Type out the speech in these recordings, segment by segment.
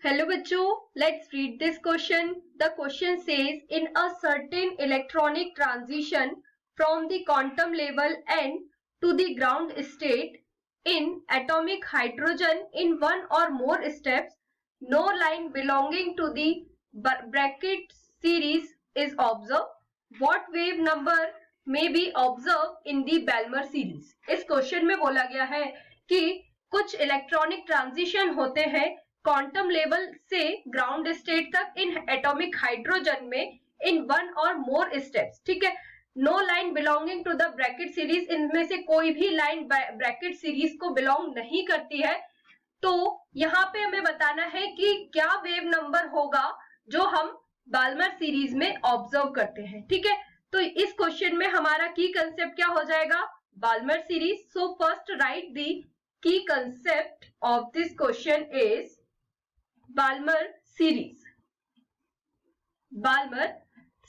Hello बच्चों, let's read this question. The question says in a certain electronic transition from the quantum level n to the ground state in atomic hydrogen in one or more steps, no line belonging to the bracket series is observed. What wave number may be observed in the Balmer series? इस question में बोला गया है कि कुछ electronic transition होते हैं quantum level से ग्राउंड स्टेट तक इन एटॉमिक हाइड्रोजन में इन वन और मोर स्टेप्स. ठीक है, no line belonging to the bracket series, इनमें से कोई भी लाइन ब्रैकेट सीरीज को बिलोंग नहीं करती है. तो यहाँ पे हमें बताना है कि क्या वेव नंबर होगा जो हम बाल्मर सीरीज में ऑब्जर्व करते हैं. ठीक है, तो इस क्वेश्चन में हमारा की कंसेप्ट क्या हो जाएगा? Balmer series. So first right the key concept of this question is Balmer series. Balmer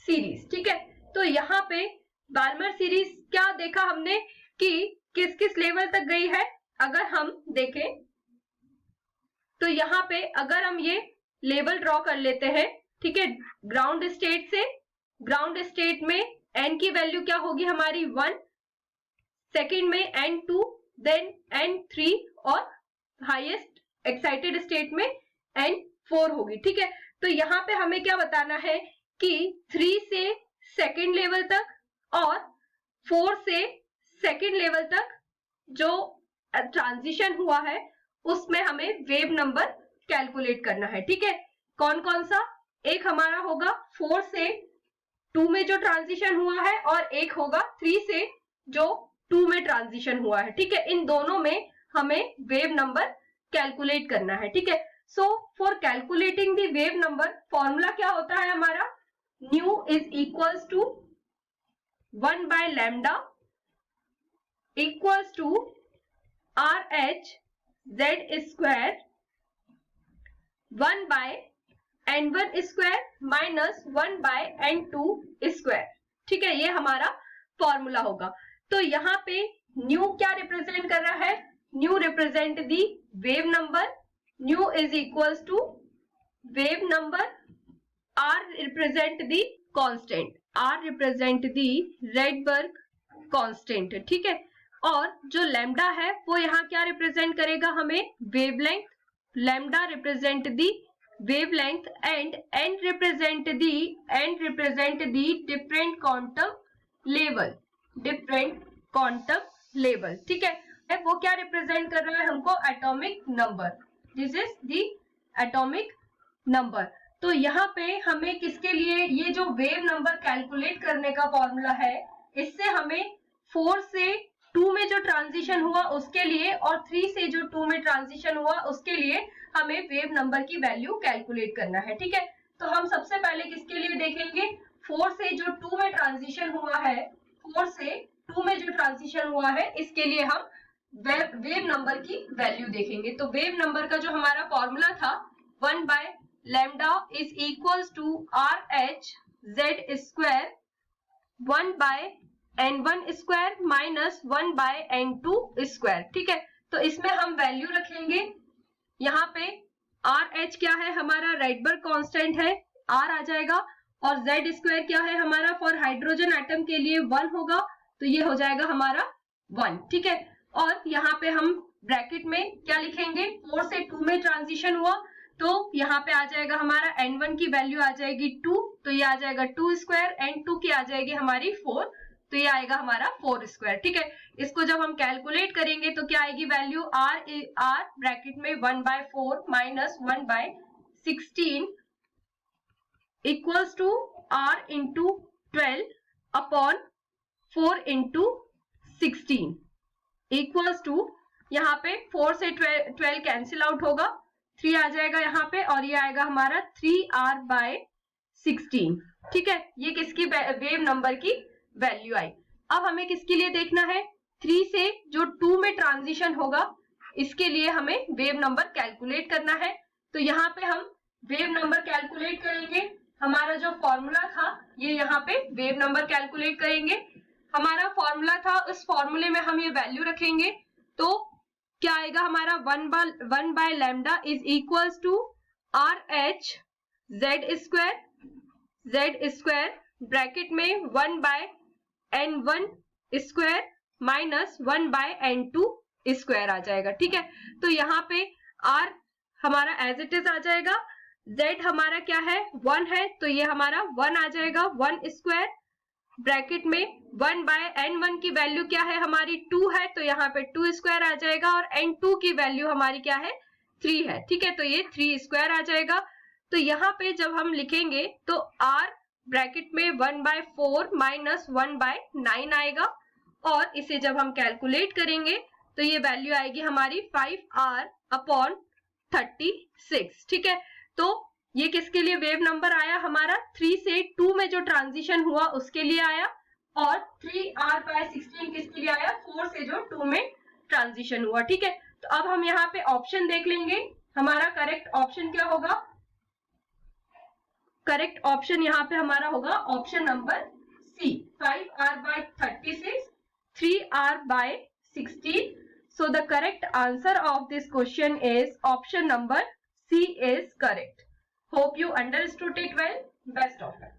series. ठीक है, तो यहाँ पे बाल्मर सीरीज क्या देखा हमने कि किस किस लेवल तक गई है. अगर हम देखें तो यहाँ पे अगर हम ये लेवल ड्रॉ कर लेते हैं, ठीक है, ग्राउंड स्टेट से ग्राउंड स्टेट में n की वैल्यू क्या होगी हमारी 1, सेकेंड में n2, देन n3 और हाईएस्ट एक्साइटेड स्टेट में n4 होगी. ठीक है, तो यहाँ पे हमें क्या बताना है कि 3 से सेकेंड लेवल तक और 4 से सेकेंड लेवल तक जो ट्रांजिशन हुआ है उसमें हमें वेव नंबर कैलकुलेट करना है. ठीक है, कौन कौन सा? एक हमारा होगा 4 से 2 में जो ट्रांजिशन हुआ है और एक होगा 3 से जो 2 में ट्रांजिशन हुआ है. ठीक है, इन दोनों में हमें वेव नंबर कैलकुलेट करना है. ठीक है, so for calculating the wave number formula क्या होता है हमारा? Nu is equals to 1 by lambda equals to RH Z square 1 by n1 square minus 1 by n2 square. ठीक है, ये हमारा फॉर्मूला होगा. तो यहाँ पे न्यू क्या रिप्रेजेंट कर रहा है? Nu represent the wave number. Nu is equals to wave number. R represent the constant. R represent the Rydberg constant. ठीक है, और जो लैम्डा है वो यहाँ क्या रिप्रेजेंट करेगा हमें? Wavelength. Lambda represent the wavelength and n represent the different quantum level. different quantum level. ठीक है, वो क्या रिप्रेजेंट कर रहा है हमको? Atomic number. This is the atomic number. तो यहाँ पे हमें किसके लिए ये जो वेव नंबर कैलकुलेट करने का फॉर्मूला है, इससे हमें 4 से 2 में जो ट्रांजिशन हुआ उसके लिए और 3 से जो 2 में ट्रांजिशन हुआ उसके लिए हमें वेव नंबर की वैल्यू कैलकुलेट करना है. ठीक है, तो हम सबसे पहले किसके लिए देखेंगे? 4 से जो 2 में ट्रांजिशन हुआ है, 4 से 2 में जो ट्रांजिशन हुआ है इसके लिए हम वेव नंबर की वैल्यू देखेंगे. तो वेव नंबर का जो हमारा फॉर्मूला था 1 by lambda is equals to RH Z square 1 by n1 square minus 1 by n2 square. ठीक है, तो इसमें हम वैल्यू रखेंगे. यहाँ पे RH क्या है हमारा? रेडबर्ग कांस्टेंट है, R आ जाएगा. और Z स्क्वायर क्या है हमारा? फॉर हाइड्रोजन एटम के लिए 1 होगा, तो ये हो जाएगा हमारा 1. ठीक है, और यहाँ पे हम ब्रैकेट में क्या लिखेंगे? 4 से 2 में ट्रांजिशन हुआ तो यहाँ पे आ जाएगा हमारा n1 की वैल्यू आ जाएगी 2, तो ये आ जाएगा 2 स्क्वायर. n2 की आ जाएगी हमारी 4, तो ये आएगा हमारा 4 स्क्वायर. ठीक है, इसको जब हम कैलकुलेट करेंगे तो क्या आएगी वैल्यू? R ब्रैकेट में 1 by 4 minus 1 by 16 equals to R into 12 upon 4 into 16 equals to, यहाँ पे 4 से 12 कैंसिल आउट होगा, 3 आ जाएगा यहाँ पे और ये आएगा हमारा 3R बाय 16. ठीक है, ये किसकी वेव नंबर की वैल्यू आई. अब हमें किसके लिए देखना है? 3 से जो 2 में ट्रांजिशन होगा इसके लिए हमें वेव नंबर कैलकुलेट करना है. तो यहाँ पे हम वेव नंबर कैलकुलेट करेंगे. हमारा जो फॉर्मूला था ये यहाँ पे वेव नंबर कैलकुलेट करेंगे. हमारा फॉर्मूला था, उस फॉर्मूले में हम ये वैल्यू रखेंगे. तो क्या आएगा हमारा? 1 by lambda is equals to RH z square bracket में 1/n1 square minus 1/n2 square आ जाएगा। ठीक है, तो यहाँ पे r हमारा एज इट इज आ जाएगा, z हमारा क्या है 1 है, तो ये हमारा 1 आ जाएगा, 1 स्क्वायर ब्रैकेट में 1/n1 की वैल्यू क्या है हमारी 2 है, तो यहाँ पे 2 स्क्वायर आ जाएगा, और n2 की वैल्यू हमारी क्या है 3 है। ठीक है, तो ये 3 स्क्वायर आ जाएगा। तो यहाँ पे जब हम लिखेंगे तो r ब्रैकेट में 1/4 माइनस 1/9 आएगा, और इसे जब हम कैलकुलेट करेंगे तो ये वैल्यू आएगी हमारी 5r/36। ठीक है, तो ये किसके लिए वेव नंबर आया हमारा 3 से 2 में जो ट्रांजिशन हुआ उसके लिए आया, और 3r/16 किसके लिए आया 4 से जो 2 में ट्रांजिशन हुआ। ठीक है, तो अब हम यहाँ पे ऑप्शन देख लेंगे, हमारा करेक्ट ऑप्शन क्या होगा। करेक्ट ऑप्शन यहाँ पे हमारा होगा option number C, 5r/36, 3r/16. So the correct answer of this question is option number C is correct. Hope you understood it well. Best of luck.